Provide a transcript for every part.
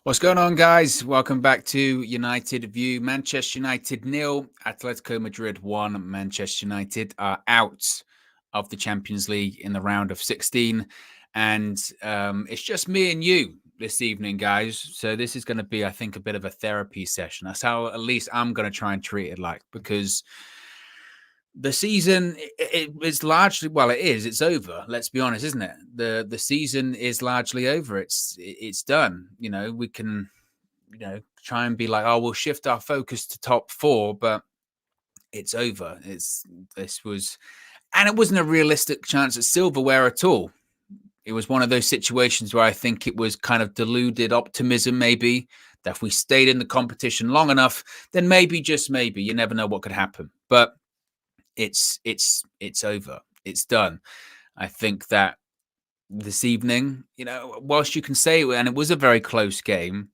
What's going on, guys? Welcome back to United View. Manchester United 0, Atletico Madrid 1. Manchester United are out of the Champions League in the round of 16. And it's just me and you this evening, guys. So this is going to be, I think, a bit of a therapy session. That's how at least I'm going to try and treat it like, because the season it's largely, well, it's over. Let's be honest, isn't it? The season is largely over. It's done. We can try and be like, oh, we'll shift our focus to top four, but it's over. And it wasn't a realistic chance at silverware at all. It was one of those situations where I think it was kind of deluded optimism, maybe, that if we stayed in the competition long enough, then maybe, just maybe, you never know what could happen. But it's over. It's done. I think that this evening, whilst you can say, and it was a very close game,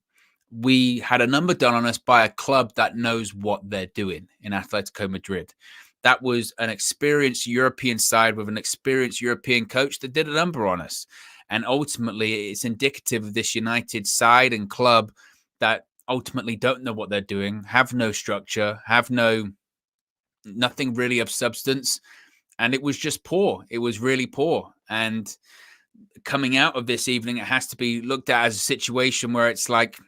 we had a number done on us by a club that knows what they're doing in Atletico Madrid. That was an experienced European side with an experienced European coach that did a number on us. And ultimately, it's indicative of this United side and club that ultimately don't know what they're doing, have no structure, have nothing really of substance. And it was just poor. It was really poor. And coming out of this evening, it has to be looked at as a situation where it's like,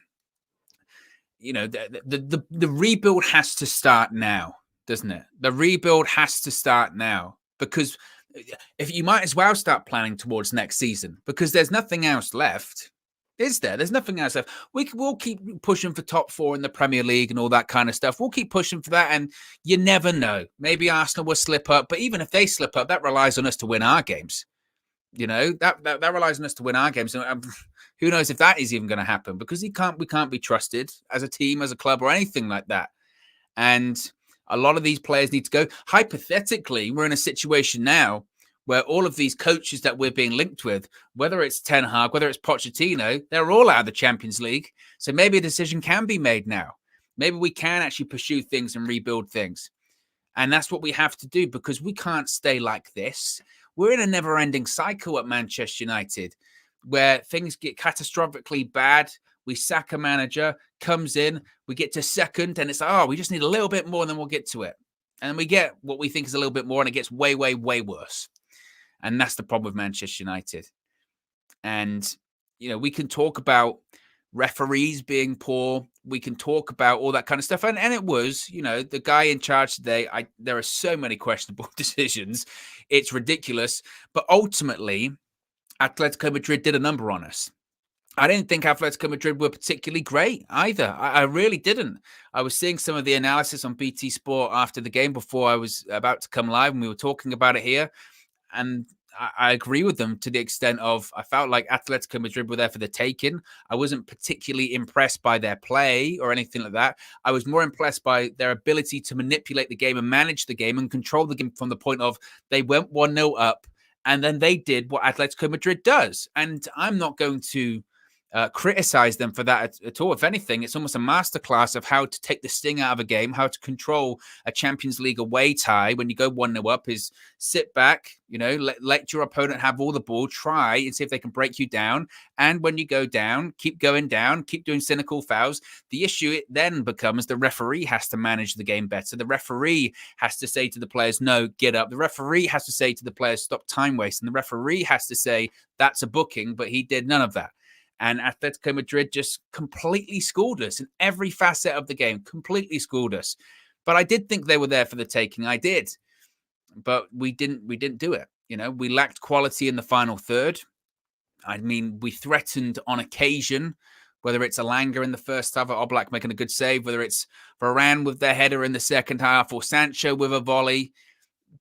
the rebuild has to start now, doesn't it? The rebuild has to start now, because if you might as well start planning towards next season, because there's nothing else left, is there? There's nothing else left. We'll keep pushing for top four in the Premier League and all that kind of stuff. We'll keep pushing for that, and you never know. Maybe Arsenal will slip up, but even if they slip up, that relies on us to win our games. That relies on us to win our games. And who knows if that is even going to happen, because we can't be trusted as a team, as a club, or anything like that. And a lot of these players need to go. Hypothetically, we're in a situation now where all of these coaches that we're being linked with, whether it's Ten Hag, whether it's Pochettino, they're all out of the Champions League. So maybe a decision can be made now. Maybe we can actually pursue things and rebuild things. And that's what we have to do, because we can't stay like this. We're in a never-ending cycle at Manchester United where things get catastrophically bad. We sack a manager, comes in, we get to second, and it's like, oh, we just need a little bit more, and then we'll get to it. And we get what we think is a little bit more, and it gets way, way, way worse. And that's the problem with Manchester United. And, we can talk about referees being poor. We can talk about all that kind of stuff. And it was, the guy in charge today, there are so many questionable decisions. It's ridiculous. But ultimately, Atletico Madrid did a number on us. I didn't think Atletico Madrid were particularly great either. I really didn't. I was seeing some of the analysis on BT Sport after the game before I was about to come live, and we were talking about it here. And I agree with them to the extent of, I felt like Atletico Madrid were there for the taking. I wasn't particularly impressed by their play or anything like that. I was more impressed by their ability to manipulate the game and manage the game and control the game from the point of they went 1-0 up, and then they did what Atletico Madrid does. And I'm not going to criticize them for that at all. If anything, it's almost a masterclass of how to take the sting out of a game, how to control a Champions League away tie when you go 1-0 up, is sit back, let your opponent have all the ball, try and see if they can break you down. And when you go down, keep going down, keep doing cynical fouls. The issue it then becomes the referee has to manage the game better. The referee has to say to the players, no, get up. The referee has to say to the players, stop time wasting. The referee has to say, that's a booking, but he did none of that. And Atletico Madrid just completely schooled us in every facet of the game, completely schooled us. But I did think they were there for the taking. I did. But we didn't do it. We lacked quality in the final third. I mean, we threatened on occasion, whether it's Alanga in the first half, or Oblak making a good save, whether it's Varane with their header in the second half, or Sancho with a volley.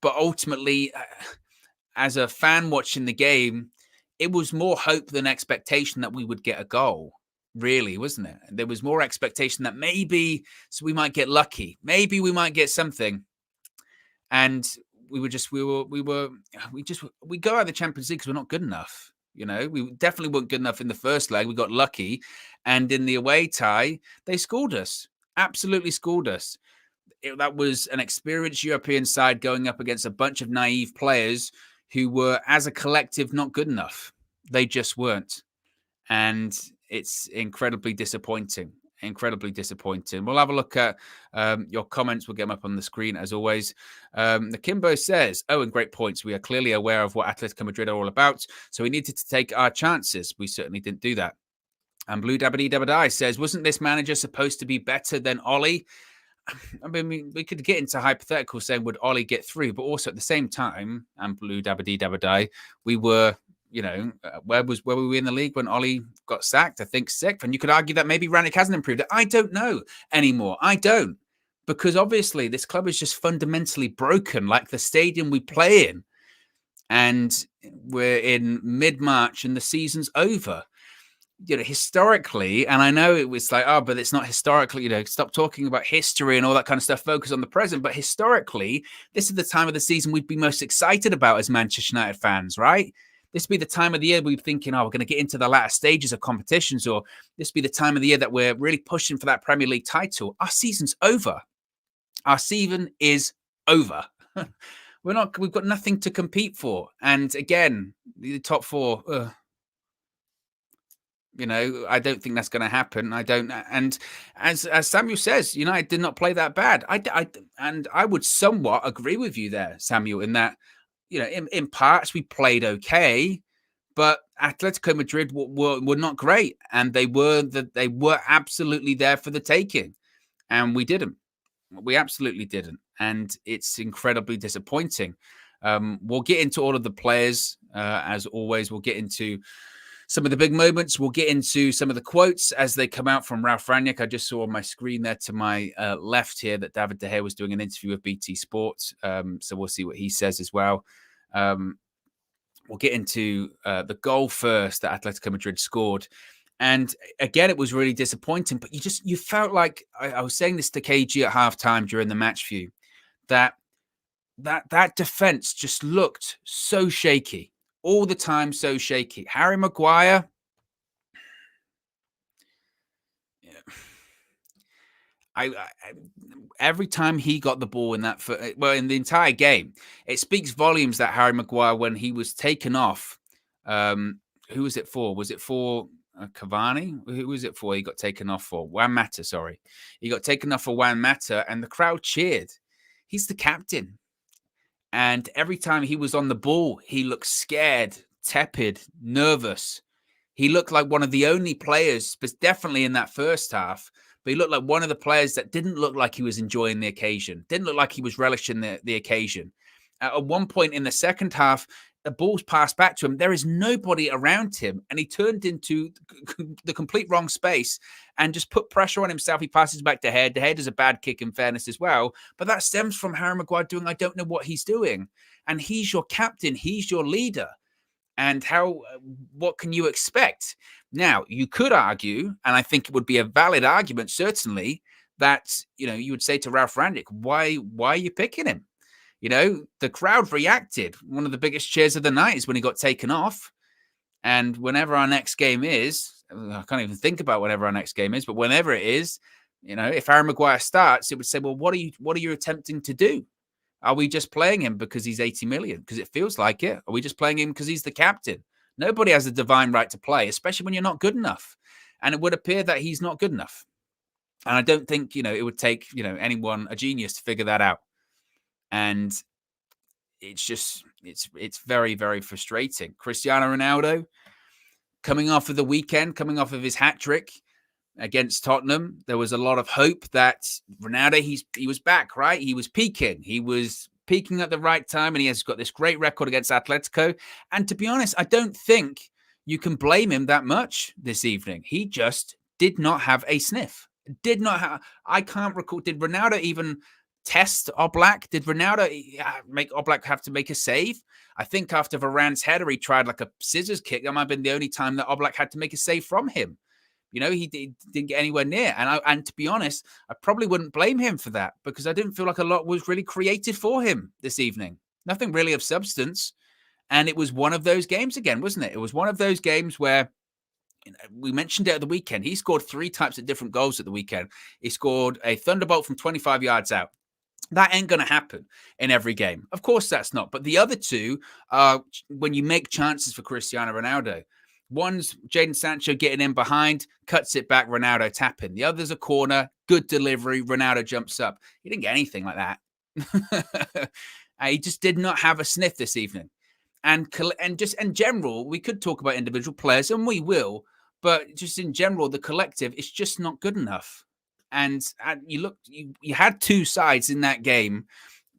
But ultimately, as a fan watching the game, it was more hope than expectation that we would get a goal, really, wasn't it? There was more expectation that maybe we might get lucky. Maybe we might get something. And we go out of the Champions League because we're not good enough. We definitely weren't good enough in the first leg. We got lucky. And in the away tie, they schooled us. Absolutely schooled us. That was an experienced European side going up against a bunch of naive players who were, as a collective, not good enough. They just weren't. And it's incredibly disappointing. Incredibly disappointing. We'll have a look at your comments. We'll get them up on the screen as always. Nakimbo says, Owen, great points. We are clearly aware of what Atletico Madrid are all about, so we needed to take our chances. We certainly didn't do that. And Blue Dabba Dabba says, wasn't this manager supposed to be better than Ollie? I mean, we could get into hypothetical saying, would Ollie get through? But also at the same time, and Blue Dabba Dabba we were, where were we in the league when Ollie got sacked? I think sixth. And you could argue that maybe Runddix hasn't improved it. I don't know anymore. I don't. Because obviously this club is just fundamentally broken, like the stadium we play in. And we're in mid-March and the season's over. Historically, and I know it was like, oh, but it's not historically, stop talking about history and all that kind of stuff, focus on the present. But historically, this is the time of the season we'd be most excited about as Manchester United fans, right? This would be the time of the year we'd be thinking, oh, we're going to get into the latter stages of competitions, or this would be the time of the year that we're really pushing for that Premier League title. Our season's over. Our season is over. We've got nothing to compete for. And again, the top four, I don't think that's going to happen. I don't. And as Samuel says, United did not play that bad. I would somewhat agree with you there, Samuel, in that, in parts we played okay, but Atletico Madrid were not great, and they were absolutely there for the taking, and we didn't. We absolutely didn't, and it's incredibly disappointing. We'll get into all of the players as always. We'll get into some of the big moments. We'll get into some of the quotes as they come out from Ralf Rangnick. I just saw on my screen there to my left here that David De Gea was doing an interview with BT Sport. So we'll see what he says as well. We'll get into the goal first that Atletico Madrid scored. And again, it was really disappointing, but you felt like, I was saying this to KG at halftime during the match view, that defense just looked so shaky. All the time, so shaky. Harry Maguire, every time he got the ball in in the entire game, it speaks volumes that Harry Maguire, when he was taken off, who was it for? Was it for Cavani? Who was it for? He got taken off for Juan Mata. Sorry, he got taken off for Juan Mata, and the crowd cheered. He's the captain. And every time he was on the ball, he looked scared, tepid, nervous. He looked like one of the only players, but definitely in that first half, but he looked like one of the players that didn't look like he was enjoying the occasion, didn't look like he was relishing the occasion. At one point in the second half, the ball's passed back to him. There is nobody around him, and he turned into the complete wrong space and just put pressure on himself. He passes back to Head. The Head is a bad kick, in fairness, as well. But that stems from Harry Maguire doing, I don't know what he's doing. And he's your captain. He's your leader. And what can you expect? Now, you could argue, and I think it would be a valid argument, certainly, that, you would say to Ralf Rangnick, why are you picking him? The crowd reacted. One of the biggest cheers of the night is when he got taken off. And whenever our next game is, I can't even think about whenever our next game is, but whenever it is, if Harry Maguire starts, it would say, well, what are you attempting to do? Are we just playing him because he's 80 million? Because it feels like it. Are we just playing him because he's the captain? Nobody has a divine right to play, especially when you're not good enough. And it would appear that he's not good enough. And I don't think, it would take, anyone, a genius, to figure that out. And it's very, very frustrating. Cristiano Ronaldo, coming off of the weekend, coming off of his hat-trick against Tottenham, there was a lot of hope that Ronaldo, he was back, right? He was peaking. He was peaking at the right time, and he has got this great record against Atletico. And to be honest, I don't think you can blame him that much this evening. He just did not have a sniff. I can't recall, did Ronaldo even test Oblak? Did Ronaldo make Oblak have to make a save? I think after Varane's header, he tried like a scissors kick. That might have been the only time that Oblak had to make a save from him. He didn't get anywhere near. And to be honest, I probably wouldn't blame him for that, because I didn't feel like a lot was really created for him this evening. Nothing really of substance. And it was one of those games again, wasn't it? It was one of those games where, we mentioned it at the weekend. He scored 3 types of different goals at the weekend. He scored a thunderbolt from 25 yards out. That ain't going to happen in every game. Of course that's not. But the other two are when you make chances for Cristiano Ronaldo. One's Jadon Sancho getting in behind, cuts it back, Ronaldo tapping. The other's a corner, good delivery, Ronaldo jumps up. He didn't get anything like that. He just did not have a sniff this evening. And just in general, we could talk about individual players, and we will, but just in general, the collective is just not good enough. And you had two sides in that game.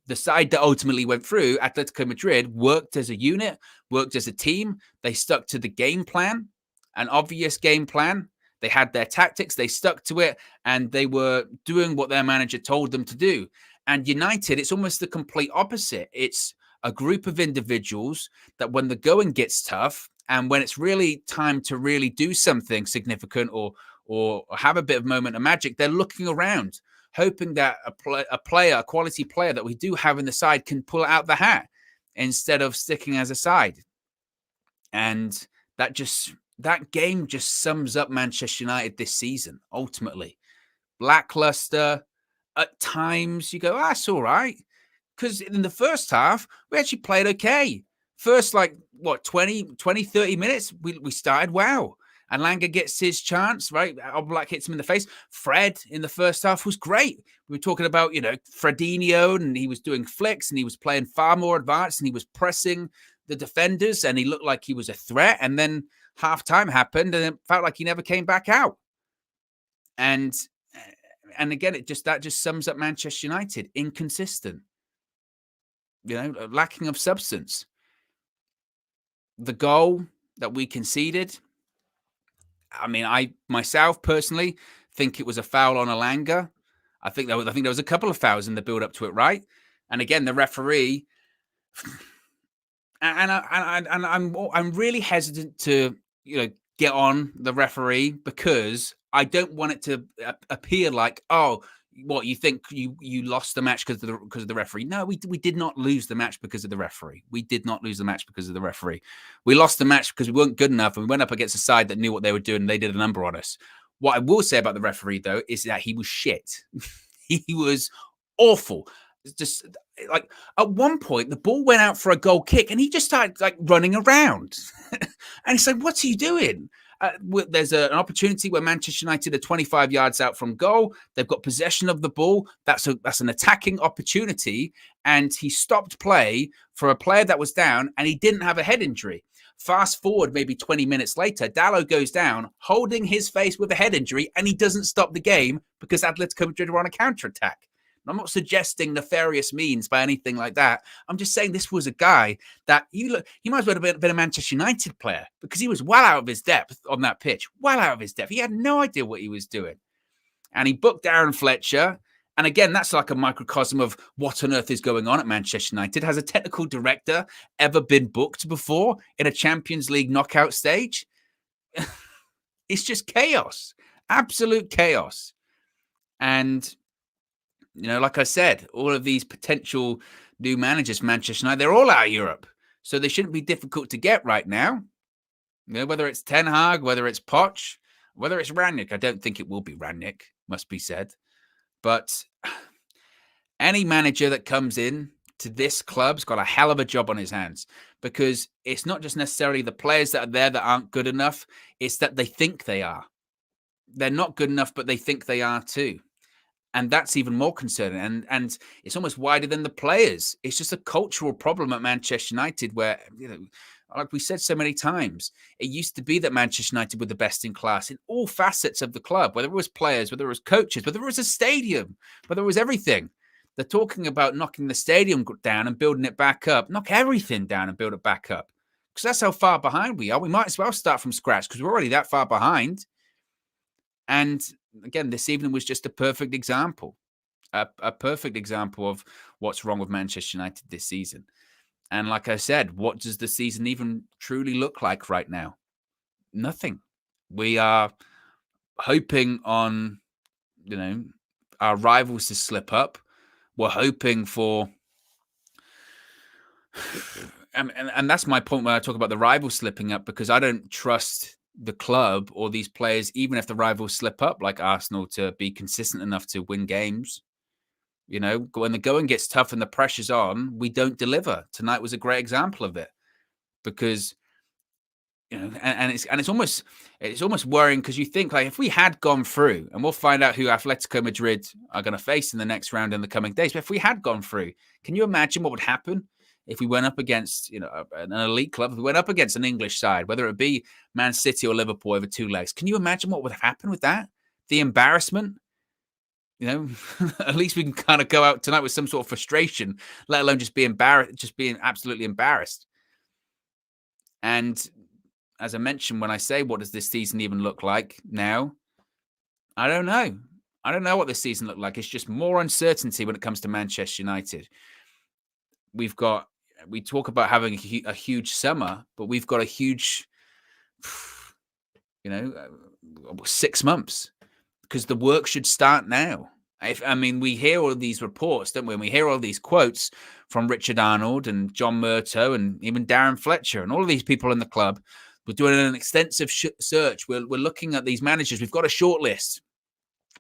The side that ultimately went through, Atletico Madrid, worked as a unit, worked as a team. They stuck to the game plan, an obvious game plan. They had their tactics, they stuck to it, and they were doing what their manager told them to do. And United, it's almost the complete opposite. It's a group of individuals that when the going gets tough and when it's really time to really do something significant or have a bit of moment of magic, they're looking around, hoping that a quality player that we do have in the side can pull out the hat instead of sticking as a side. And that game just sums up Manchester United this season, ultimately. Lackluster. At times, you go, that's all right. Because in the first half, we actually played okay. First, 20, 30 minutes, we started wow. And Langer gets his chance, right? Oblak hits him in the face. Fred in the first half was great. We were talking about, Fredinho, and he was doing flicks, and he was playing far more advanced, and he was pressing the defenders, and he looked like he was a threat. And then halftime happened, and it felt like he never came back out. And again, that just sums up Manchester United. Inconsistent. Lacking of substance. The goal that we conceded, I mean, I myself personally think it was a foul on Elanga. I think there was a couple of fouls in the build up to it, right? And again, the referee, and I'm really hesitant to get on the referee because I don't want it to appear like, oh, what you think you lost the match because of the referee. No, we did not lose the match because of the referee. We did not lose the match because of the referee. We lost the match because we weren't good enough, and we went up against a side that knew what they were doing, and they did a number on us. What I will say about the referee, though, is that he was shit. He was awful. Just like at one point, the ball went out for a goal kick, and he just started running around. And he's like, "What are you doing?" There's an opportunity where Manchester United are 25 yards out from goal. They've got possession of the ball. That's an attacking opportunity. And he stopped play for a player that was down, and he didn't have a head injury. Fast forward maybe 20 minutes later, Dalot goes down, holding his face with a head injury, and he doesn't stop the game because Atletico Madrid were on a counterattack. I'm not suggesting nefarious means by anything like that. I'm just saying this was a guy that he might as well have been a Manchester United player because he was well out of his depth on that pitch. Well out of his depth. He had no idea what he was doing. And he booked Aaron Fletcher. And again, that's like a microcosm of what on earth is going on at Manchester United. Has a technical director ever been booked before in a Champions League knockout stage? It's just chaos. Absolute chaos. And like I said, all of these potential new managers, Manchester United, they're all out of Europe. So they shouldn't be difficult to get right now. Whether it's Ten Hag, whether it's Poch, whether it's Rangnick. I don't think it will be Rangnick, must be said. But any manager that comes in to this club's got a hell of a job on his hands because it's not just necessarily the players that are there that aren't good enough. It's that they think they are. They're not good enough, but they think they are too. And that's even more concerning. And it's almost wider than the players. It's just a cultural problem at Manchester United where, like we said so many times, it used to be that Manchester United were the best in class in all facets of the club, whether it was players, whether it was coaches, whether it was a stadium, whether it was everything. They're talking about knocking the stadium down and building it back up. Knock everything down and build it back up. Because that's how far behind we are. We might as well start from scratch because we're already that far behind. And again, this evening was just a perfect example, a perfect example of what's wrong with Manchester United this season. And like I said, what does the season even truly look like right now? Nothing. We are hoping on, our rivals to slip up. We're hoping for, and that's my point when I talk about the rivals slipping up, because I don't trust the club or these players, even if the rivals slip up like Arsenal, to be consistent enough to win games. When the going gets tough and the pressure's on, we don't deliver. Tonight was a great example of it because and it's almost worrying, because you think, like, if we had gone through, and we'll find out who Atletico Madrid are going to face in the next round in the coming days, but if we had gone through, can you imagine what would happen if we went up against, an elite club? If we went up against an English side, whether it be Man City or Liverpool over 2 legs, can you imagine what would happen with that? The embarrassment. At least we can kind of go out tonight with some sort of frustration, let alone just be embarrassed, just being absolutely embarrassed. And as I mentioned, when I say, what does this season even look like now? I don't know. I don't know what this season looked like. It's just more uncertainty when it comes to Manchester United. We talk about having a huge summer, but we've got a huge, 6 months, because the work should start now. We hear all these reports, don't we? And we hear all these quotes from Richard Arnold and John Murtough and even Darren Fletcher and all of these people in the club. We're doing an extensive search. We're looking at these managers. We've got a short list.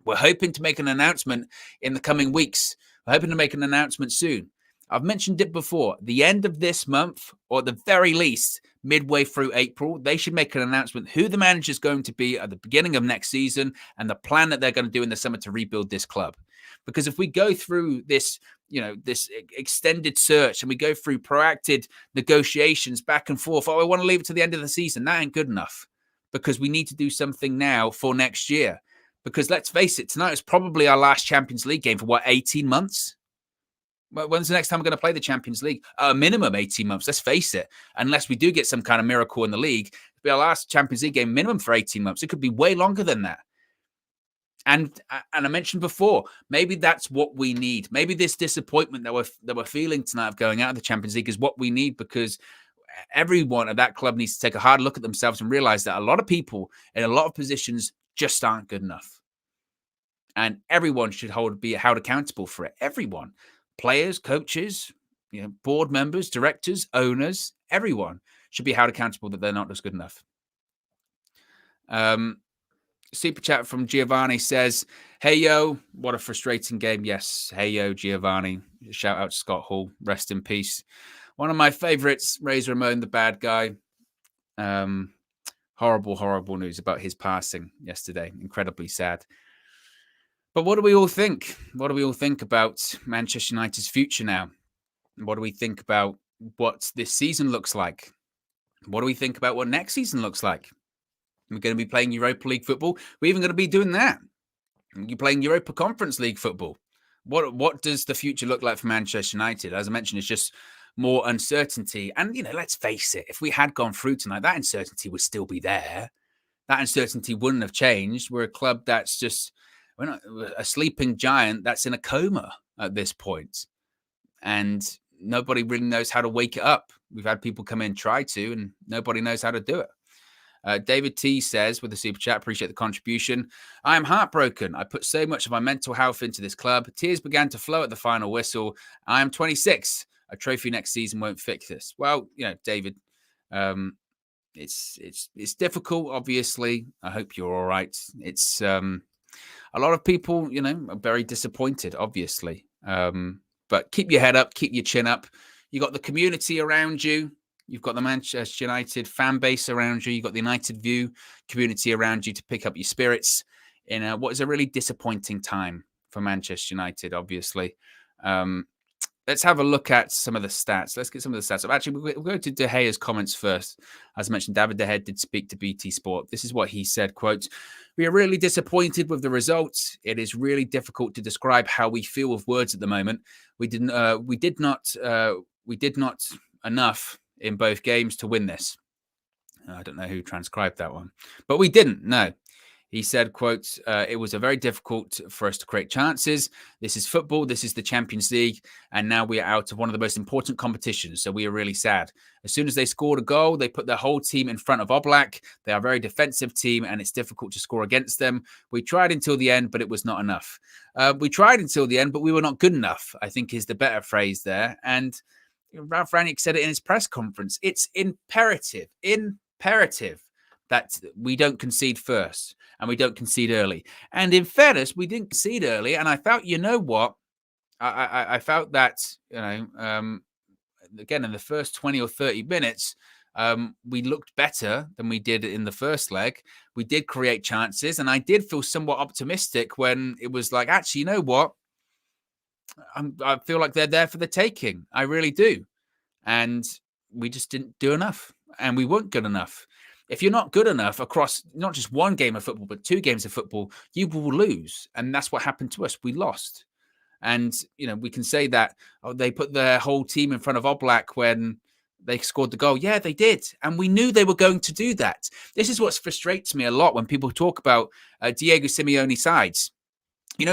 We're hoping to make an announcement in the coming weeks. We're hoping to make an announcement soon. I've mentioned it before. The end of this month, or at the very least, midway through April, they should make an announcement who the manager is going to be at the beginning of next season and the plan that they're going to do in the summer to rebuild this club. Because if we go through this, this extended search, and we go through proactive negotiations back and forth, I want to leave it to the end of the season, that ain't good enough, because we need to do something now for next year. Because let's face it, tonight is probably our last Champions League game for 18 months? When's the next time we're going to play the Champions League? A minimum 18 months, let's face it. Unless we do get some kind of miracle in the league, it'll be our last Champions League game minimum for 18 months. It could be way longer than that. And I mentioned before, maybe that's what we need. Maybe this disappointment that we're feeling tonight of going out of the Champions League is what we need, because everyone at that club needs to take a hard look at themselves and realize that a lot of people in a lot of positions just aren't good enough. And everyone should be held accountable for it. Everyone. Players, coaches, board members, directors, owners, everyone should be held accountable that they're not just good enough. Super chat from Giovanni says, "Hey yo, what a frustrating game." Yes, hey yo, Giovanni. Shout out to Scott Hall. Rest in peace. One of my favorites, Razor Ramon, the bad guy. Horrible news about his passing yesterday. Incredibly sad. But what do we all think? What do we all think about Manchester United's future now? What do we think about what this season looks like? What do we think about what next season looks like? We're going to be playing Europa League football. We're even going to be doing that. You're playing Europa Conference League football. What does the future look like for Manchester United? As I mentioned, it's just more uncertainty. And, let's face it, if we had gone through tonight, that uncertainty would still be there. That uncertainty wouldn't have changed. We're a club that's just... we're not a sleeping giant that's in a coma at this point, and nobody really knows how to wake it up. We've had people come in, try to, and nobody knows how to do it. David T says, with the super chat, appreciate the contribution. "I am heartbroken. I put so much of my mental health into this club. Tears began to flow at the final whistle. I am 26. A trophy next season won't fix this." Well, David, it's difficult, obviously. I hope you're all right. It's a lot of people, are very disappointed, obviously. But keep your head up, keep your chin up. You got the community around you. You've got the Manchester United fan base around you. You've got the United View community around you to pick up your spirits in what is a really disappointing time for Manchester United, obviously. Let's have a look at some of the stats. Let's get some of the stats. Actually, we'll go to De Gea's comments first. As I mentioned, David De Gea did speak to BT Sport. This is what he said, quote, "We are really disappointed with the results. It is really difficult to describe how we feel with words at the moment. We did not enough in both games to win this." I don't know who transcribed that one, but we didn't. No. He said, quote, "It was a very difficult for us to create chances. This is football. This is the Champions League. And now we are out of one of the most important competitions. So we are really sad. As soon as they scored a goal, they put their whole team in front of Oblak. They are a very defensive team, and it's difficult to score against them. We tried until the end, but it was not enough." We tried until the end, but we were not good enough, I think is the better phrase there. And Ralph Rangnick said it in his press conference. It's imperative that we don't concede first and we don't concede early. And in fairness, we didn't concede early. And I felt, what? I felt that, again, in the first 20 or 30 minutes, We looked better than we did in the first leg. We did create chances, and I did feel somewhat optimistic when it was like, actually, you know what? I feel like they're there for the taking. I really do. And we just didn't do enough, and we weren't good enough. If you're not good enough across not just one game of football, but 2 games of football, you will lose. And that's what happened to us. We lost. And, we can say that, they put their whole team in front of Oblak when they scored the goal. Yeah, they did. And we knew they were going to do that. This is what frustrates me a lot when people talk about Diego Simeone sides.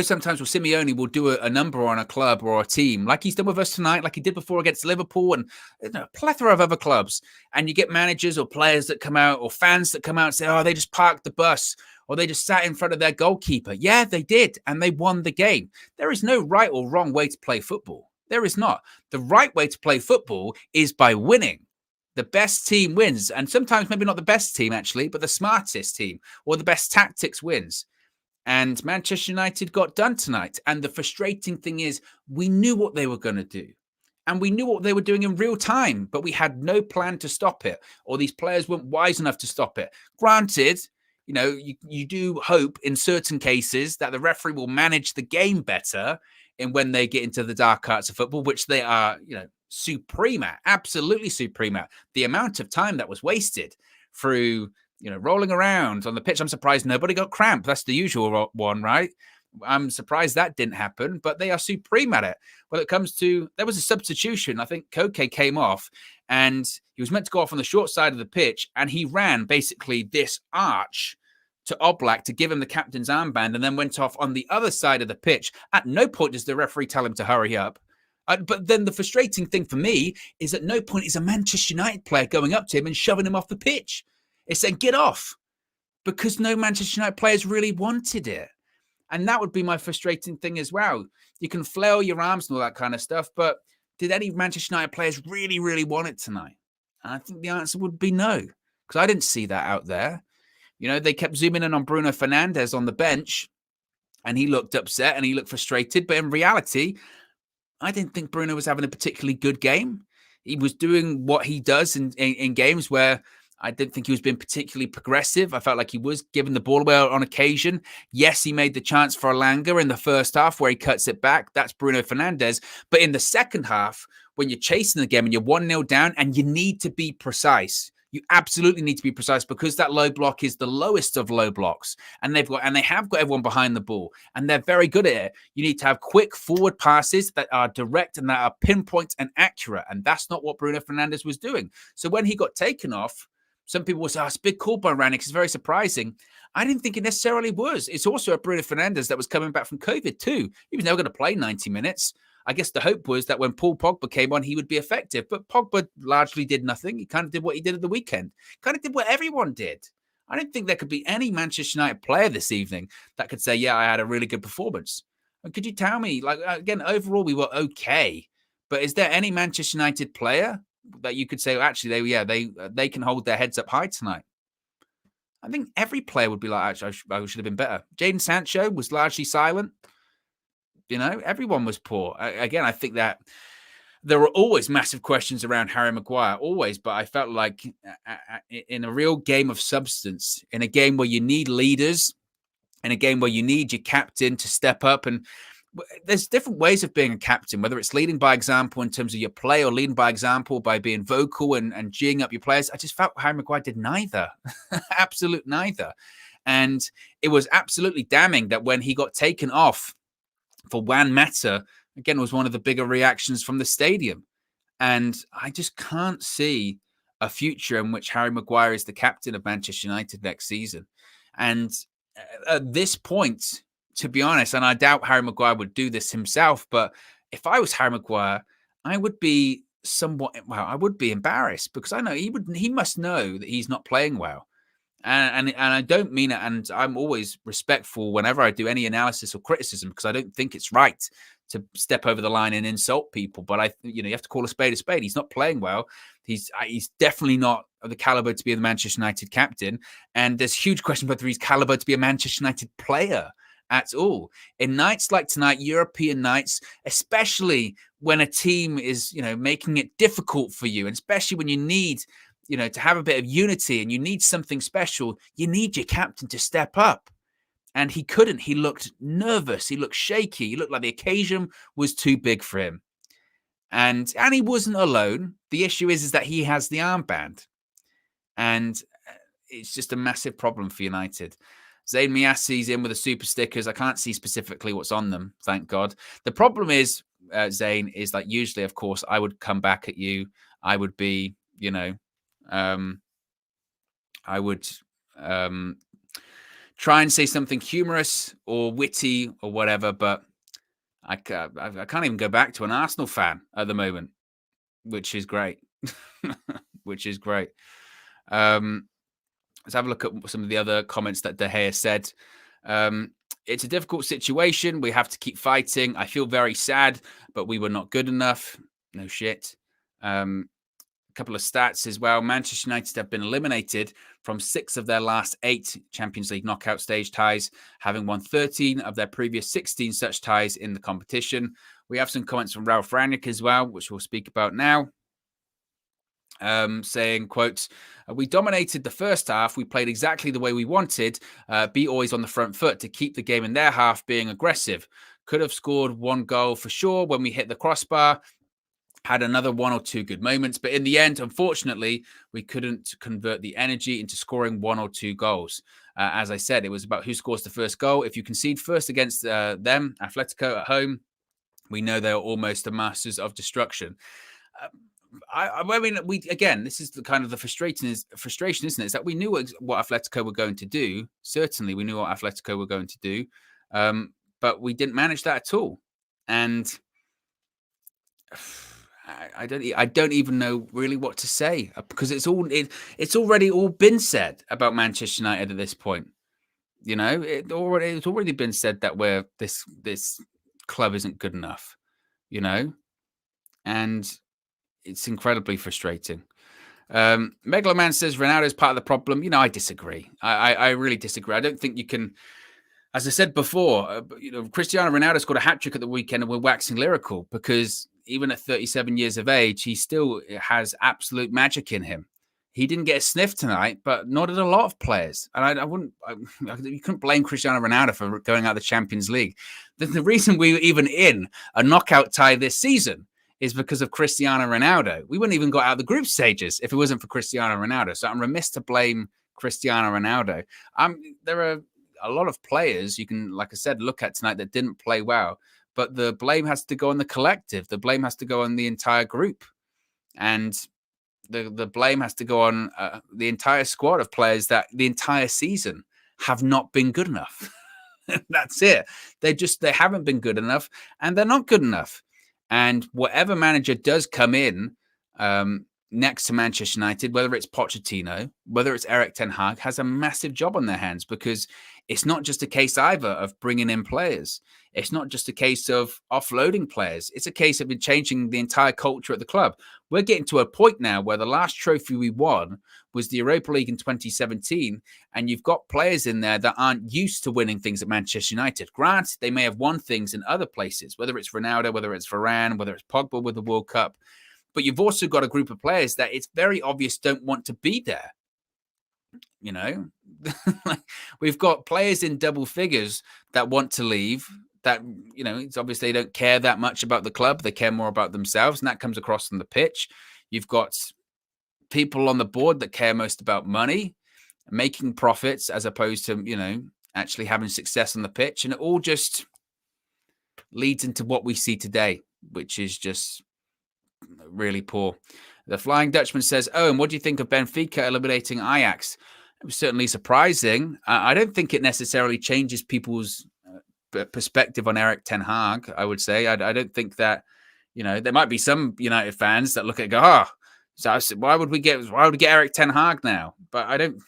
Sometimes Simeone will do a number on a club or a team, like he's done with us tonight, like he did before against Liverpool and a plethora of other clubs. And you get managers or players that come out or fans that come out and say, oh, they just parked the bus or they just sat in front of their goalkeeper. Yeah, they did. And they won the game. There is no right or wrong way to play football. There is not. The right way to play football is by winning. The best team wins. And sometimes maybe not the best team, actually, but the smartest team or the best tactics wins. And Manchester United got done tonight. And the frustrating thing is we knew what they were going to do. And we knew what they were doing in real time, but we had no plan to stop it. Or these players weren't wise enough to stop it. Granted, you do hope in certain cases that the referee will manage the game better and when they get into the dark arts of football, which they are, supreme at, absolutely supreme at. The amount of time that was wasted through rolling around on the pitch. I'm surprised nobody got cramp. That's the usual one, right? I'm surprised that didn't happen, but they are supreme at it. When it comes to, there was a substitution. I think Koke came off and he was meant to go off on the short side of the pitch and he ran basically this arch to Oblak to give him the captain's armband and then went off on the other side of the pitch. At no point does the referee tell him to hurry up. But then the frustrating thing for me is at no point is a Manchester United player going up to him and shoving him off the pitch. It's saying, get off, because no Manchester United players really wanted it. And that would be my frustrating thing as well. You can flail your arms and all that kind of stuff, but did any Manchester United players really, really want it tonight? And I think the answer would be no, because I didn't see that out there. They kept zooming in on Bruno Fernandes on the bench, and he looked upset and he looked frustrated. But in reality, I didn't think Bruno was having a particularly good game. He was doing what he does in games where I didn't think he was being particularly progressive. I felt like he was giving the ball away on occasion. Yes, he made the chance for Elanga in the first half where he cuts it back. That's Bruno Fernandes. But in the second half, when you're chasing the game and you're 1-0 down and you need to be precise, you absolutely need to be precise because that low block is the lowest of low blocks. And they have got everyone behind the ball and they're very good at it. You need to have quick forward passes that are direct and that are pinpoint and accurate. And that's not what Bruno Fernandes was doing. So when he got taken off, some people will say, it's a big call by Runddix. It's very surprising. I didn't think it necessarily was. It's also a Bruno Fernandes that was coming back from COVID too. He was never going to play 90 minutes. I guess the hope was that when Paul Pogba came on, he would be effective. But Pogba largely did nothing. He kind of did what he did at the weekend. Kind of did what everyone did. I don't think there could be any Manchester United player this evening that could say, yeah, I had a really good performance. And could you tell me, again, overall, we were okay. But is there any Manchester United player that you could say, actually, they can hold their heads up high tonight? I think every player would be like, actually, I should have been better. Jadon Sancho was largely silent. Everyone was poor. Again, I think that there were always massive questions around Harry Maguire, always. But I felt like in a real game of substance, in a game where you need leaders, in a game where you need your captain to step up, and there's different ways of being a captain, whether it's leading by example in terms of your play or leading by example by being vocal and geeing up your players. I just felt Harry Maguire did neither. Absolute neither. And it was absolutely damning that when he got taken off for Juan Mata, again, was one of the bigger reactions from the stadium. And I just can't see a future in which Harry Maguire is the captain of Manchester United next season. And at this point, to be honest, and I doubt Harry Maguire would do this himself, but if I was Harry Maguire, I would be I would be embarrassed because I know he must know that he's not playing well. And I don't mean it. And I'm always respectful whenever I do any analysis or criticism because I don't think it's right to step over the line and insult people. But you have to call a spade a spade. He's not playing well. He's definitely not of the caliber to be the Manchester United captain. And there's huge question whether he's caliber to be a Manchester United player at all. In nights like tonight, European nights, especially when a team is, making it difficult for you, and especially when you need to have a bit of unity, and you need something special. You need your captain to step up. And he couldn't. He looked nervous. He looked shaky. He looked like the occasion was too big for him. And he wasn't alone. The issue is that he has the armband. And it's just a massive problem for United. Zayn Miasi's in with the super stickers. I can't see specifically what's on them, thank God. The problem is, Zayn, is like usually, of course, I would come back at you. I would be, I would try and say something humorous or witty or whatever, but I can't even go back to an Arsenal fan at the moment, which is great. Which is great. Let's have a look at some of the other comments that De Gea said. It's a difficult situation. We have to keep fighting. I feel very sad, but we were not good enough. No shit. Couple of stats as well. Manchester United have been eliminated from 6 of their last 8 Champions League knockout stage ties, having won 13 of their previous 16 such ties in the competition. We have some comments from Ralph Rangnick as well, which we'll speak about now. Saying, quote, we dominated the first half. We played exactly the way we wanted. Be always on the front foot to keep the game in their half being aggressive. Could have scored 1 goal for sure when we hit the crossbar. Had another 1 or 2 good moments, but in the end, unfortunately, we couldn't convert the energy into scoring 1 or 2 goals. As I said, it was about who scores the first goal. If you concede first against them, Atletico at home, we know they're almost the masters of destruction. I mean, this is the kind of the frustration, isn't it? Is that we knew what Atletico were going to do. Certainly, we knew what Atletico were going to do, but we didn't manage that at all. And I don't even know really what to say, because it's already all been said about Manchester United at this point. It's already been said that this club isn't good enough. And it's incredibly frustrating. Megaloman says Ronaldo is part of the problem. I disagree. I really disagree. I don't think you can. As I said before, Cristiano Ronaldo scored a hat-trick at the weekend, and we're waxing lyrical because even at 37 years of age, he still has absolute magic in him. He didn't get a sniff tonight, but not at a lot of players. And you couldn't blame Cristiano Ronaldo for going out of the Champions League. The reason we were even in a knockout tie this season is because of Cristiano Ronaldo. We wouldn't even got out of the group stages if it wasn't for Cristiano Ronaldo. So I'm remiss to blame Cristiano Ronaldo. There are a lot of players you can, like I said, look at tonight that didn't play well, but the blame has to go on the collective. The blame has to go on the entire group, and the blame has to go on the entire squad of players that the entire season have not been good enough. That's it. They haven't been good enough, and they're not good enough. And whatever manager does come in next to Manchester United, whether it's Pochettino, whether it's Erik ten Hag, has a massive job on their hands, because it's not just a case either of bringing in players. It's not just a case of offloading players. It's a case of changing the entire culture at the club. We're getting to a point now where the last trophy we won was the Europa League in 2017, and you've got players in there that aren't used to winning things at Manchester United. Granted, they may have won things in other places, whether it's Ronaldo, whether it's Varane, whether it's Pogba with the World Cup. But you've also got a group of players that it's very obvious don't want to be there. We've got players in double figures that want to leave, that, it's obvious they don't care that much about the club. They care more about themselves, and that comes across on the pitch. You've got people on the board that care most about money, making profits, as opposed to, actually having success on the pitch. And it all just leads into what we see today, which is just really poor. The Flying Dutchman says, Owen, what do you think of Benfica eliminating Ajax? It was certainly surprising. I don't think it necessarily changes people's perspective on Erik ten Hag, I would say. I don't think that, there might be some United fans that look at it and go, why would we get Erik ten Hag now? But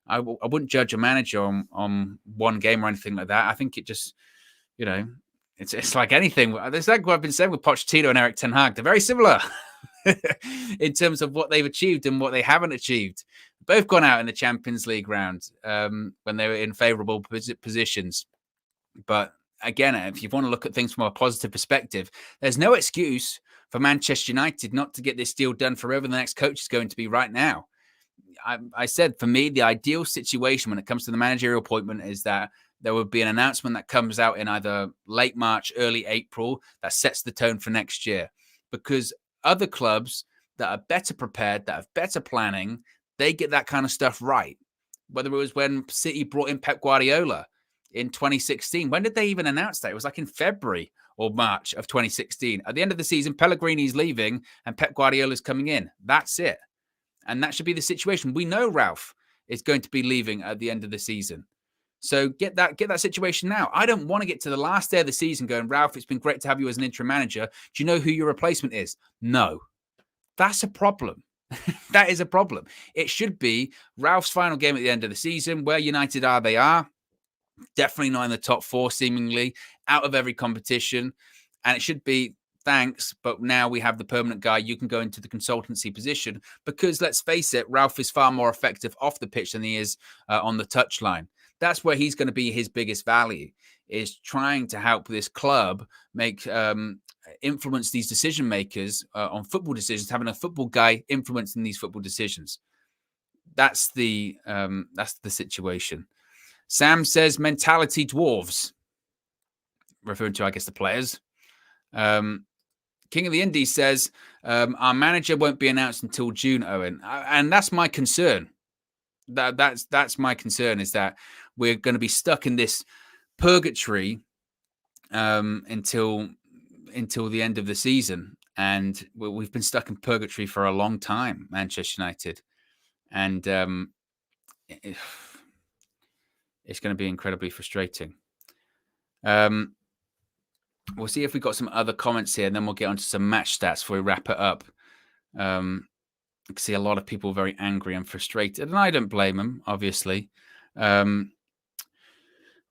I wouldn't judge a manager on one game or anything like that. I think it just, it's like anything. It's like what I've been saying with Pochettino and Erik ten Hag. They're very similar in terms of what they've achieved and what they haven't achieved. Both gone out in the Champions League round when they were in favourable positions. But again, if you want to look at things from a positive perspective, there's no excuse for Manchester United not to get this deal done for whoever the next coach is going to be right now. I said, for me, the ideal situation when it comes to the managerial appointment is that there would be an announcement that comes out in either late March, early April, that sets the tone for next year. Because other clubs that are better prepared, that have better planning, they get that kind of stuff right. Whether it was when City brought in Pep Guardiola in 2016. When did they even announce that? It was like in February or March of 2016. At the end of the season, Pellegrini's leaving and Pep Guardiola's coming in. That's it. And that should be the situation. We know Ralph is going to be leaving at the end of the season. So get that situation now. I don't want to get to the last day of the season going, Ralph, it's been great to have you as an interim manager. Do you know who your replacement is? No. That's a problem. That is a problem. It should be Ralph's final game at the end of the season. Where United are, they are. Definitely not in the top four, seemingly. Out of every competition. And it should be, thanks, but now we have the permanent guy. You can go into the consultancy position because, let's face it, Ralph is far more effective off the pitch than he is on the touchline. That's where he's going to be his biggest value, is trying to help this club make influence these decision makers on football decisions, having a football guy influencing these football decisions. That's the situation. Sam says mentality dwarves, referring to, I guess, the players. King of the Indies says our manager won't be announced until June, Owen, and that's my concern. That's my concern, is that we're going to be stuck in this purgatory until the end of the season, and we've been stuck in purgatory for a long time, Manchester United, and it's going to be incredibly frustrating. We'll see if we've got some other comments here, and then we'll get onto some match stats before we wrap it up. I can see a lot of people very angry and frustrated, and I don't blame them, obviously.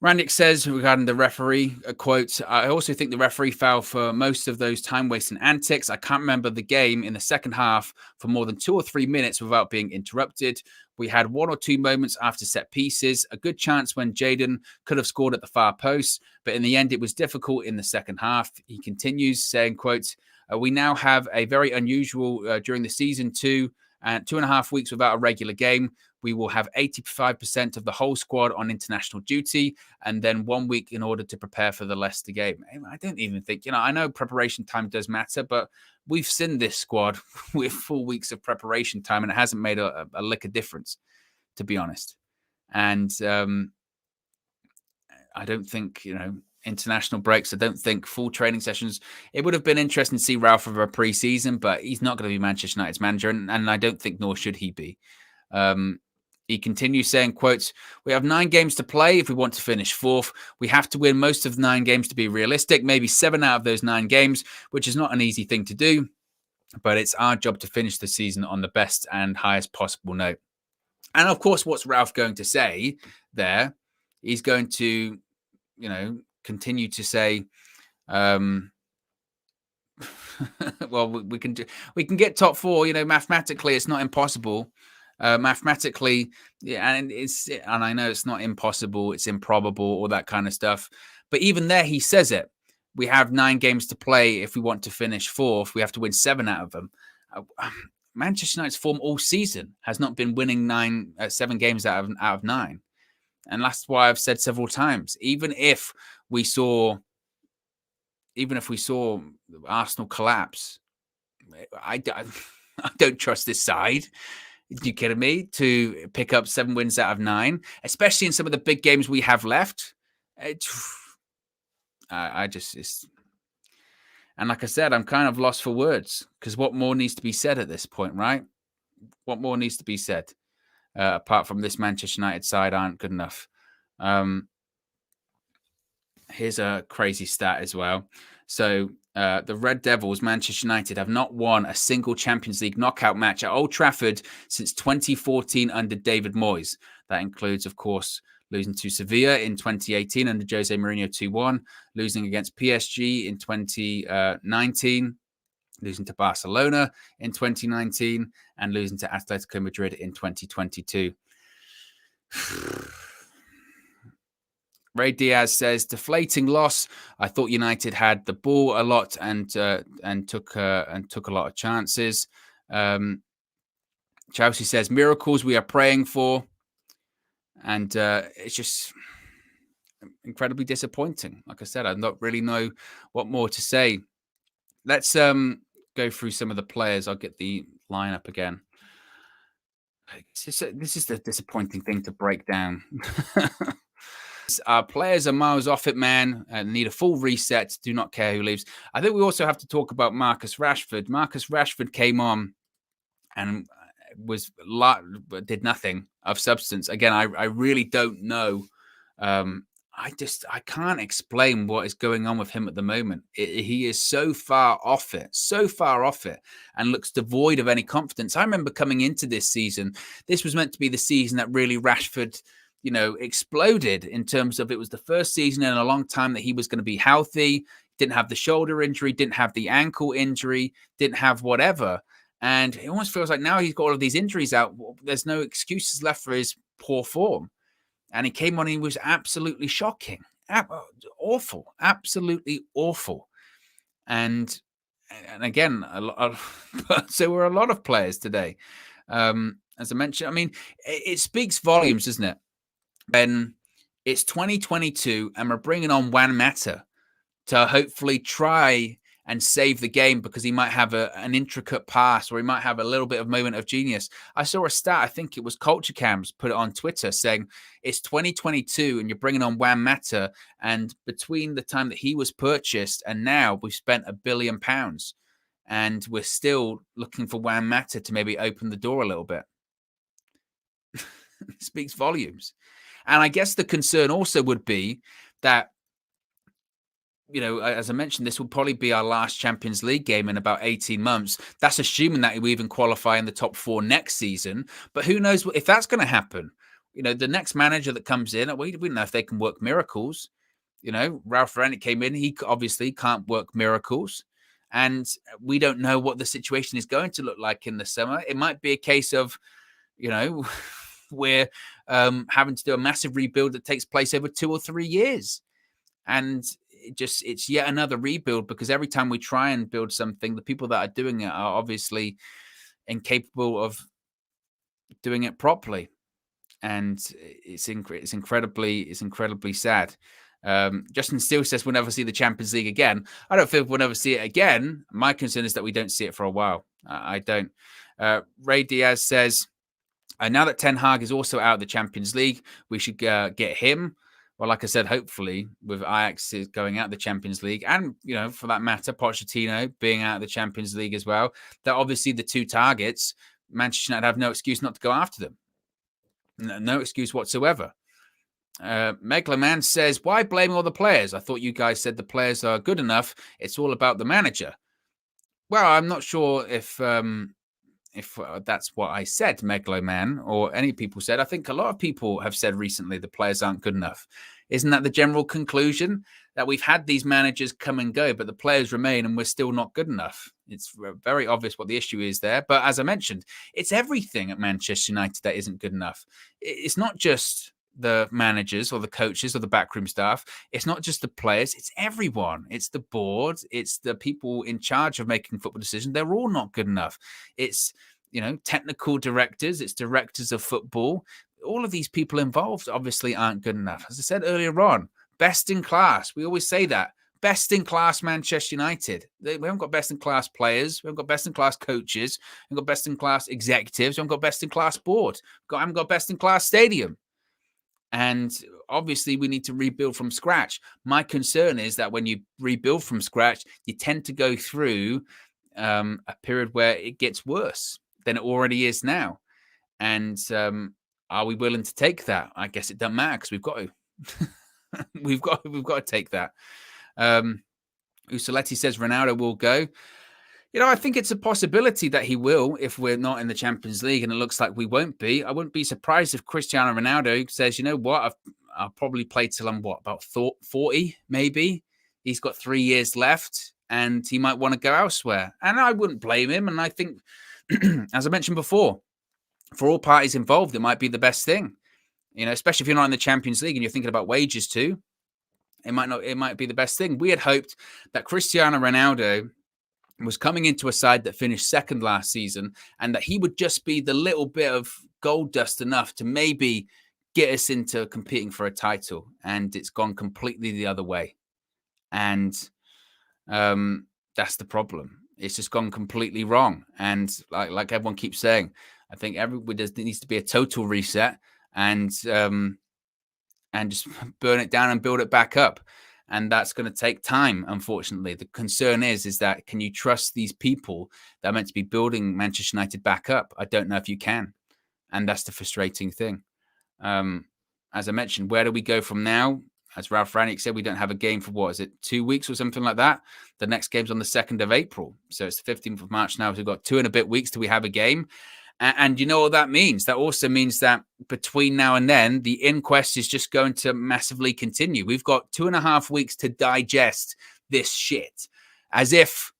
Runddix says, regarding the referee, a quote, I also think the referee fell for most of those time-wasting antics. I can't remember the game in the second half for more than 2 or 3 minutes without being interrupted. We had 1 or 2 moments after set pieces, a good chance when Jadon could have scored at the far post, but in the end, it was difficult in the second half. He continues saying, quote, we now have a very unusual during the season 2 and 2.5 weeks without a regular game. We will have 85% of the whole squad on international duty, and then 1 week in order to prepare for the Leicester game. I don't even think, I know preparation time does matter, but we've seen this squad with 4 weeks of preparation time, and it hasn't made a lick of difference, to be honest. And I don't think, international breaks. I don't think full training sessions. It would have been interesting to see Ralph over a pre-season, but he's not going to be Manchester United's manager, and I don't think nor should he be. He continues saying, quotes, we have 9 games to play if we want to finish 4th. We have to win most of the 9 games to be realistic, maybe 7 out of those 9 games, which is not an easy thing to do, but it's our job to finish the season on the best and highest possible note. And of course, what's Ralph going to say there? He's going to, continue to say, well, we can get top 4, mathematically, it's not impossible. Mathematically, yeah, and I know it's not impossible, it's improbable, all that kind of stuff. But even there, he says it. We have 9 games to play. If we want to finish 4th, we have to win 7 out of them. Manchester United's form all season has not been winning 7 games out of 9, and that's why I've said several times. Even if we saw Arsenal collapse, I don't trust this side. Are you kidding me? To pick up 7 wins out of 9, especially in some of the big games we have left. And like I said, I'm kind of lost for words, because what more needs to be said at this point, right? What more needs to be said? Apart from this Manchester United side aren't good enough. Here's a crazy stat as well. So the Red Devils, Manchester United, have not won a single Champions League knockout match at Old Trafford since 2014 under David Moyes. That includes, of course, losing to Sevilla in 2018 under Jose Mourinho 2-1, losing against PSG in 2019, losing to Barcelona in 2019, and losing to Atletico Madrid in 2022. Ray Diaz says, deflating loss. I thought United had the ball a lot and took a lot of chances. Chelsea says, miracles we are praying for. And it's just incredibly disappointing. Like I said, I don't really know what more to say. Let's go through some of the players. I'll get the lineup again. This is the disappointing thing to break down. Our players are miles off it, man, and need a full reset. Do not care who leaves. I think we also have to talk about Marcus Rashford. Marcus Rashford came on and did nothing of substance. Again, I really don't know. I can't explain what is going on with him at the moment. He is so far off it, and looks devoid of any confidence. I remember coming into this season, this was meant to be the season that really Rashford, exploded in terms of it was the first season in a long time that he was going to be healthy, didn't have the shoulder injury, didn't have the ankle injury, didn't have whatever. And it almost feels like now he's got all of these injuries out. There's no excuses left for his poor form. And he came on and he was absolutely shocking. Awful. Absolutely awful. And again, so were a lot of players today. As I mentioned, I mean, it speaks volumes, doesn't it? When it's 2022 and we're bringing on Juan Mata to hopefully try and save the game because he might have an intricate pass or he might have a little bit of moment of genius. I saw a stat, I think it was Culture Cams put it on Twitter saying it's 2022 and you're bringing on Juan Mata, and between the time that he was purchased and now we've spent £1 billion and we're still looking for Juan Mata to maybe open the door a little bit. It speaks volumes. And I guess the concern also would be that, as I mentioned, this will probably be our last Champions League game in about 18 months. That's assuming that we even qualify in the top 4 next season. But who knows if that's going to happen? The next manager that comes in, we don't know if they can work miracles. Ralph Rangnick came in. He obviously can't work miracles. And we don't know what the situation is going to look like in the summer. It might be a case of, we're having to do a massive rebuild that takes place over 2 or 3 years. And it's yet another rebuild because every time we try and build something, the people that are doing it are obviously incapable of doing it properly. And it's incredibly sad. Justin Steele says we'll never see the Champions League again. I don't think we'll never see it again. My concern is that we don't see it for a while. I don't. Ray Diaz says, now that Ten Hag is also out of the Champions League, we should get him. Well, like I said, hopefully with Ajax going out of the Champions League and, for that matter, Pochettino being out of the Champions League as well, that obviously the two targets, Manchester United have no excuse not to go after them. No excuse whatsoever. Meglaman says, why blame all the players? I thought you guys said the players are good enough. It's all about the manager. Well, I'm not sure if that's what I said, Megloman, or any people said. I think a lot of people have said recently the players aren't good enough. Isn't that the general conclusion? That we've had these managers come and go, but the players remain and we're still not good enough. It's very obvious what the issue is there. But as I mentioned, it's everything at Manchester United that isn't good enough. It's not just the managers or the coaches or the backroom staff. It's not just the players. It's everyone. It's the board. It's the people in charge of making football decisions. They're all not good enough. It's, technical directors. It's directors of football. All of these people involved obviously aren't good enough. As I said earlier on, best in class. We always say that. Best in class Manchester United. We haven't got best in class players. We haven't got best in class coaches. We haven't got best in class executives. We haven't got best in class board. We haven't got best in class stadium. And obviously, we need to rebuild from scratch. My concern is that when you rebuild from scratch, you tend to go through a period where it gets worse than it already is now. And are we willing to take that? I guess it doesn't matter because we've got to. we've got to take that. Usaletti says Ronaldo will go. I think it's a possibility that he will if we're not in the Champions League, and it looks like we won't be. I wouldn't be surprised if Cristiano Ronaldo says, you know what, I'll probably play till I'm about 40, maybe. He's got 3 years left, and he might want to go elsewhere. And I wouldn't blame him. And I think, as I mentioned before, for all parties involved, it might be the best thing. You know, especially if you're not in the Champions League and you're thinking about wages too. It might be the best thing. We had hoped that Cristiano Ronaldo was coming into a side that finished second last season and that he would just be the little bit of gold dust enough to maybe get us into competing for a title. And it's gone completely the other way. And that's the problem. It's just gone completely wrong. And like everyone keeps saying, I think there needs to be a total reset and just burn it down and build it back up. And that's going to take time, unfortunately. The concern is that can you trust these people that are meant to be building Manchester United back up? I don't know if you can. And that's the frustrating thing. As I mentioned, where do we go from now? As Ralph Rangnick said, we don't have a game for 2 weeks or something like that. The next game's on the 2nd of April. So it's the 15th of March now. So we've got 2 and a bit weeks till we have a game. And you know what that means? That also means that between now and then, the inquest is just going to massively continue. We've got 2.5 weeks to digest this shit. As if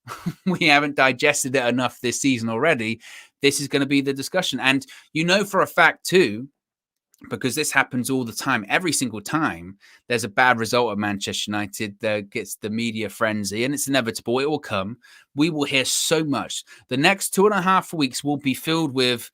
we haven't digested it enough this season already, this is going to be the discussion. And you know for a fact too, because this happens all the time, every single time there's a bad result at Manchester United, there gets the media frenzy, and it's inevitable. It will come. We will hear so much. The next 2.5 weeks will be filled with,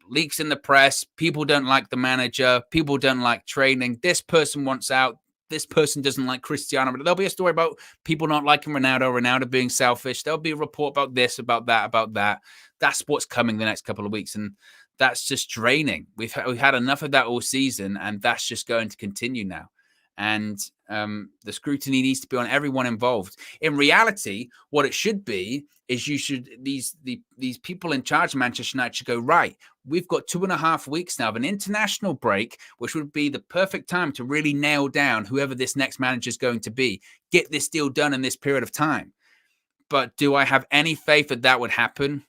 leaks in the press. People don't like the manager. People don't like training. This person wants out. This person doesn't like Cristiano. There'll be a story about people not liking Ronaldo being selfish. There'll be a report about this, about that, about that. That's what's coming the next couple of weeks. And that's just draining. We've had enough of that all season, and that's just going to continue now. And the scrutiny needs to be on everyone involved. In reality, what it should be is these people in charge of Manchester United should go, right, we've got 2.5 weeks now of an international break, which would be the perfect time to really nail down whoever this next manager is going to be, get this deal done in this period of time. But do I have any faith that would happen?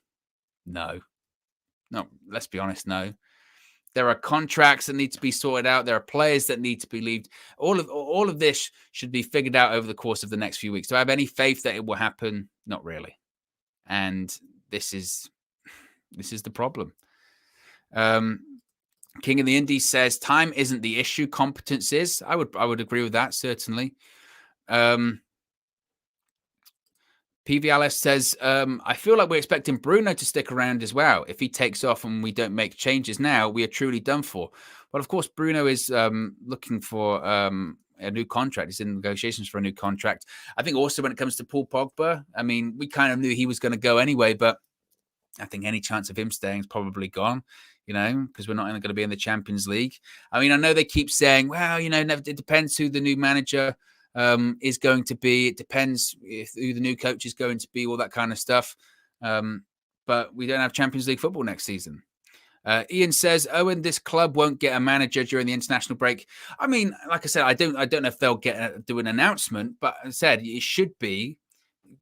No, let's be honest, no. There are contracts that need to be sorted out. There are players that need to be leaved. All of this should be figured out over the course of the next few weeks. Do I have any faith that it will happen? Not really. And this is the problem. King of the Indies says time isn't the issue, competence is. I would agree with that, certainly. PVLS says, I feel like we're expecting Bruno to stick around as well. If he takes off and we don't make changes now, we are truly done for. Well, of course, Bruno is looking for a new contract. He's in negotiations for a new contract. I think also when it comes to Paul Pogba, I mean, we kind of knew he was going to go anyway, but I think any chance of him staying is probably gone, because we're not going to be in the Champions League. I mean, I know they keep saying, well, it depends who the new manager is going to be. It depends who the new coach is going to be, all that kind of stuff. But we don't have Champions League football next season. Ian says, Owen, this club won't get a manager during the international break. I mean, like I said, I don't know if they'll do an announcement, but I said it should be.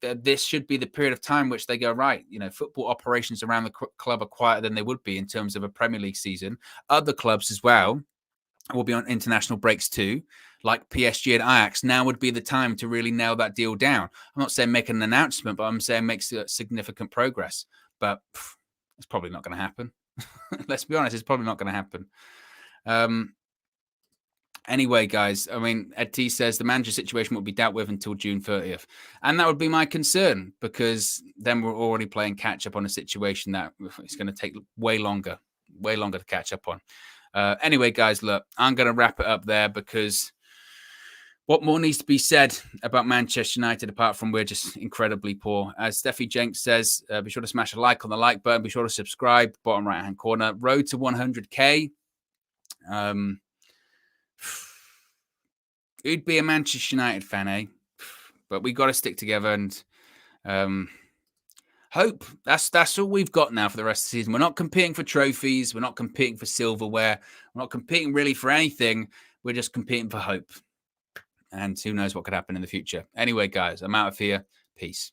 This should be the period of time which they go, right, football operations around the club are quieter than they would be in terms of a Premier League season. Other clubs as well will be on international breaks too, like PSG and Ajax. Now would be the time to really nail that deal down. I'm not saying make an announcement, but I'm saying make significant progress. But it's probably not going to happen. Let's be honest, it's probably not going to happen. Anyway, guys, I mean, Ed T says the manager situation will be dealt with until June 30th. And that would be my concern, because then we're already playing catch up on a situation that is going to take way longer to catch up on. Anyway, guys, look, I'm going to wrap it up there, because what more needs to be said about Manchester United apart from we're just incredibly poor? As Steffi Jenks says, be sure to smash a like on the like button. Be sure to subscribe, bottom right-hand corner. Road to 100K. Who'd be a Manchester United fan, eh? But we got to stick together and hope. That's all we've got now for the rest of the season. We're not competing for trophies. We're not competing for silverware. We're not competing really for anything. We're just competing for hope. And who knows what could happen in the future. Anyway, guys, I'm out of here. Peace.